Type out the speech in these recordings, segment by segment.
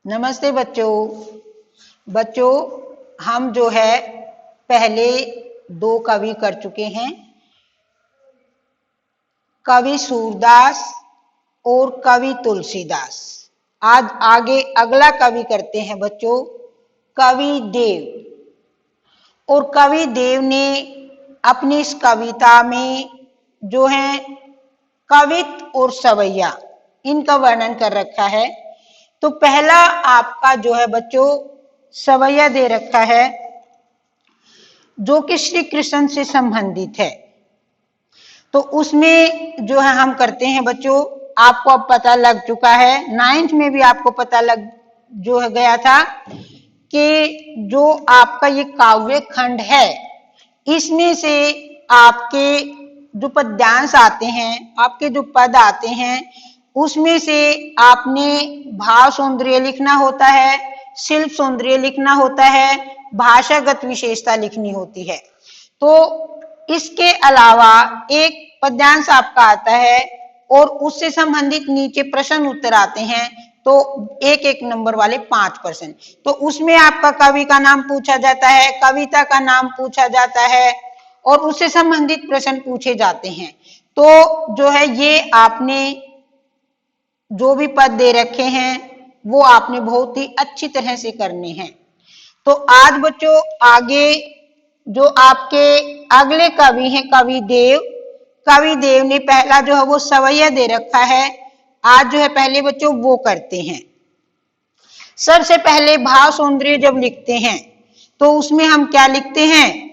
नमस्ते बच्चों हम जो है पहले 2 कवि कर चुके हैं, कवि सूरदास और कवि तुलसीदास। आज आगे अगला कवि करते हैं बच्चों, कवि देव। और कवि देव ने अपनी इस कविता में जो है कवित और सवैया इनका वर्णन कर रखा है। तो पहला आपका जो है बच्चों सवैया दे रखा है जो कि श्री कृष्ण से संबंधित है। तो उसमें जो है हम करते हैं बच्चों, आपको अब पता लग चुका है, 9th में भी आपको पता लग जो है गया था कि जो आपका ये काव्य खंड है इसमें से आपके जो पद्यांश आते हैं, आपके जो पद आते हैं, उसमें से आपने भाव सौंदर्य लिखना होता है, शिल्प सौंदर्य लिखना होता है, भाषागत विशेषता लिखनी होती है। तो इसके अलावा एक पद्यांश आपका आता है और उससे संबंधित नीचे प्रश्न उत्तर आते हैं, तो 1-1 नंबर वाले 5%। तो उसमें आपका कवि का नाम पूछा जाता है, कविता का नाम पूछा जाता है और उससे संबंधित प्रश्न पूछे जाते हैं। तो जो है ये आपने जो भी पद दे रखे हैं वो आपने बहुत ही अच्छी तरह से करने हैं। तो आज बच्चों आगे जो आपके अगले कवि हैं कवि देव ने पहला जो है वो सवैया दे रखा है। आज जो है पहले बच्चों वो करते हैं। सबसे पहले भाव सौंदर्य जब लिखते हैं तो उसमें हम क्या लिखते हैं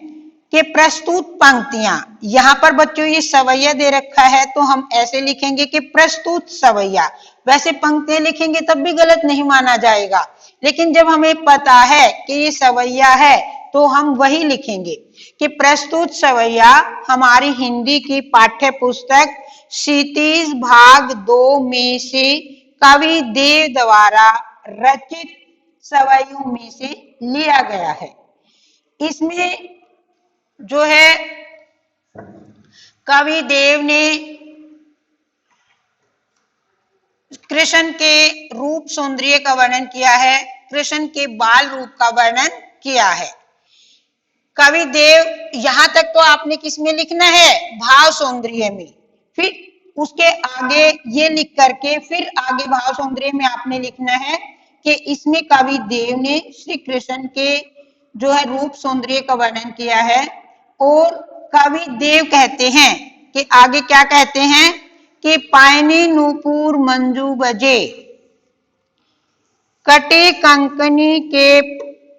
कि प्रस्तुत पंक्तियां। यहाँ पर बच्चों ये सवैया दे रखा है तो हम ऐसे लिखेंगे कि प्रस्तुत सवैया। वैसे पंक्तियां लिखेंगे तब भी गलत नहीं माना जाएगा, लेकिन जब हमें पता है कि ये सवैया है तो हम वही लिखेंगे कि प्रस्तुत सवैया हमारी हिंदी की पाठ्य पुस्तक क्षितिज भाग 2 में से कवि देव द्वारा रचित सवैयों में से लिया गया है। इसमें जो है कवि देव ने कृष्ण के रूप सौंदर्य का वर्णन किया है, कृष्ण के बाल रूप का वर्णन किया है। कवि देव यहां तक तो आपने किसमें लिखना है, भाव सौंदर्य में। फिर उसके आगे ये लिख करके फिर आगे भाव सौंदर्य में आपने लिखना है कि इसमें कवि देव ने श्री कृष्ण के जो है रूप सौंदर्य का वर्णन किया है। और कवि देव कहते हैं कि आगे क्या कहते हैं कि पायनी नूपुर मंजू बजे, कटे कंकनी के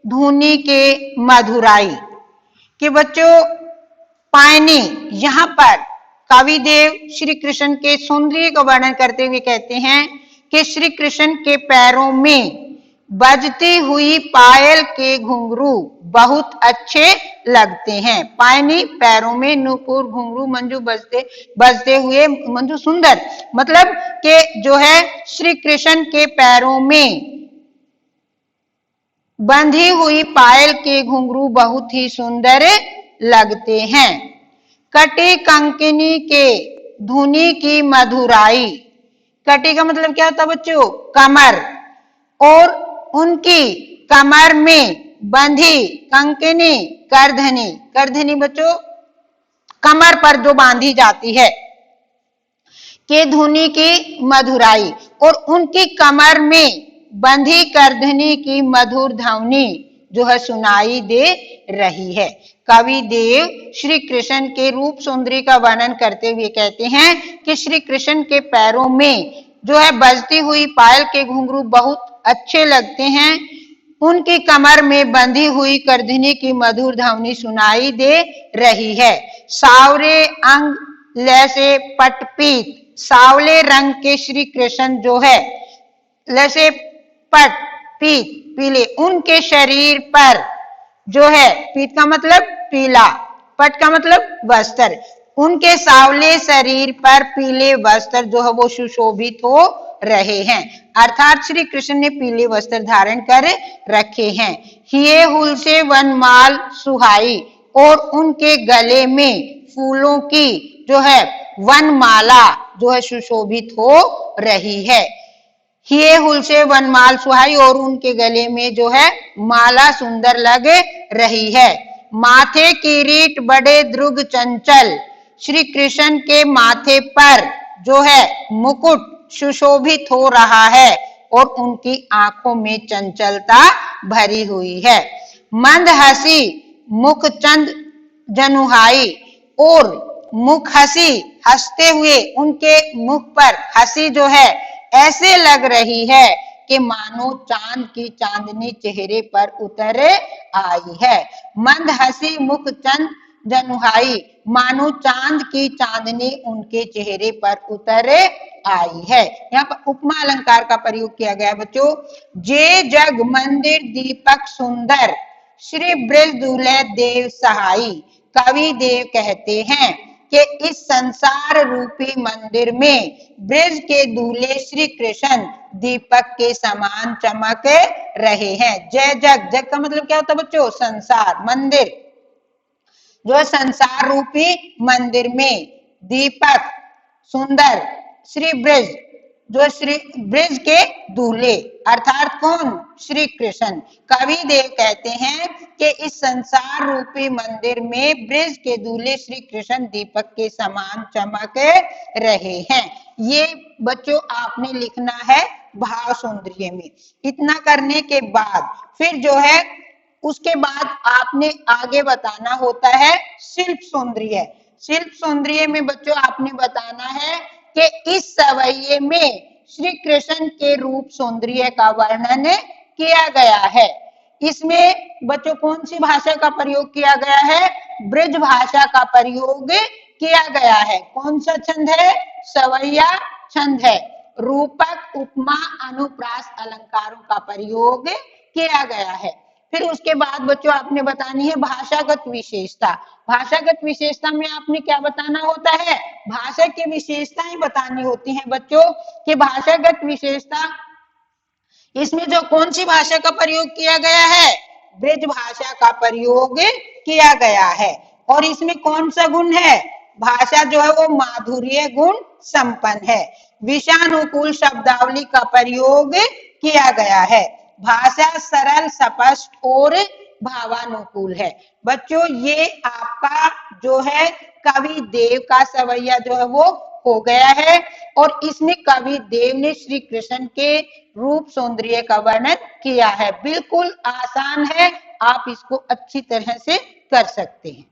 धुनी के मधुराई। कि बच्चों पायनी, यहाँ पर कवि देव श्री कृष्ण के सौंदर्य का वर्णन करते हुए कहते हैं कि श्री कृष्ण के पैरों में बजती हुई पायल के घुंघरू बहुत अच्छे लगते हैं। पायनी पैरों में, नूपुर घुंघरू, मंजू बजते हुए, मंजू सुंदर, मतलब कि जो है श्री कृष्ण के पैरों में बंधी हुई पायल के घुंघरू बहुत ही सुंदर लगते हैं। कटी कंकनी के धुनी की मधुराई। कटी का मतलब क्या होता है बच्चों, कमर। और उनकी कमर में बंधी कंकनी, करधनी। करधनी बच्चों कमर पर जो बांधी जाती है, के धुनी की मधुराई। और उनकी कमर में बंधी करधनी की मधुर ध्वनि जो है सुनाई दे रही है। कवि देव श्री कृष्ण के रूप सौंदर्य का वर्णन करते हुए कहते हैं कि श्री कृष्ण के पैरों में जो है बजती हुई पायल के घुंघरू बहुत अच्छे लगते हैं। उनकी कमर में बंधी हुई करधनी की मधुर ध्वनि सुनाई दे रही है। सावरे अंग लैसे पटपीत। सावले रंग के श्री कृष्ण जो है लैसे पट, पीत, पीले, उनके शरीर पर जो है, पीत का मतलब पीला, पट का मतलब वस्त्र, उनके सावले शरीर पर पीले वस्त्र जो है वो सुशोभित हो रहे हैं। अर्थात श्री कृष्ण ने पीले वस्त्र धारण कर रखे हैं। हिये हुल से वनमाल सुहाई। और उनके गले में फूलों की जो है वनमाला जो है सुशोभित हो रही है। हिये हुल से वनमाल सुहाई, और उनके गले में जो है माला सुंदर लग रही है। माथे किरीट बड़े द्रुग चंचल, श्री कृष्ण के माथे पर जो है मुकुट सुशोभित हो रहा है और उनकी आंखों में चंचलता भरी हुई है। मंद हंसी मुख चंद जनुहाई, और मुख हंसी हंसते हुए उनके मुख पर हंसी जो है ऐसे लग रही है कि मानो चांद की चांदनी चेहरे पर उतर आई है। मंद हंसी मुख चंद जनुहाई, मानो चांद की चांदनी उनके चेहरे पर उतर आई है। यहाँ पर उपमा अलंकार का प्रयोग किया गया बच्चों। जे जग मंदिर दीपक सुंदर, श्री ब्रज दूल्हे देव सहाई। कवि देव कहते हैं कि इस संसार रूपी मंदिर में ब्रज के दूल्हे श्री कृष्ण दीपक के समान चमक रहे हैं। जय जग, जग का मतलब क्या होता है बच्चों? संसार, मंदिर, जो संसार रूपी मंदिर में दीपक सुंदर, श्री ब्रज, जो श्री ब्रज के दूल्हे अर्थात कौन? श्री कृष्ण। कवि देव कहते हैं कि इस संसार रूपी मंदिर में ब्रज के दूल्हे श्री कृष्ण दीपक के समान चमक रहे हैं। ये बच्चों आपने लिखना है भाव सौंदर्य में। इतना करने के बाद फिर जो है उसके बाद आपने आगे बताना होता है शिल्प सौंदर्य। शिल्प सौंदर्य में बच्चों आपने बताना है कि इस सवैये में श्री कृष्ण के रूप सौंदर्य का वर्णन किया गया है। इसमें बच्चों कौन सी भाषा का प्रयोग किया गया है? ब्रज भाषा का प्रयोग किया गया है। कौन सा छंद है? सवैया छंद है। रूपक, उपमा, अनुप्रास अलंकारों का प्रयोग किया गया है। फिर उसके बाद बच्चों आपने बतानी है भाषागत विशेषता। भाषागत विशेषता में आपने क्या बताना होता है? भाषा की विशेषताएं बतानी होती हैं बच्चों। कि भाषागत विशेषता, इसमें जो कौन सी भाषा का प्रयोग किया गया है? ब्रज भाषा का प्रयोग किया गया है। और इसमें कौन सा गुण है? भाषा जो है वो माधुर्य गुण संपन्न है। विषयानुकूल शब्दावली का प्रयोग किया गया है। भाषा सरल, स्पष्ट और भावानुकूल है। बच्चों ये आपका जो है कवि देव का सवैया जो है वो हो गया है। और इसमें कवि देव ने श्री कृष्ण के रूप सौंदर्य का वर्णन किया है। बिल्कुल आसान है, आप इसको अच्छी तरह से कर सकते हैं।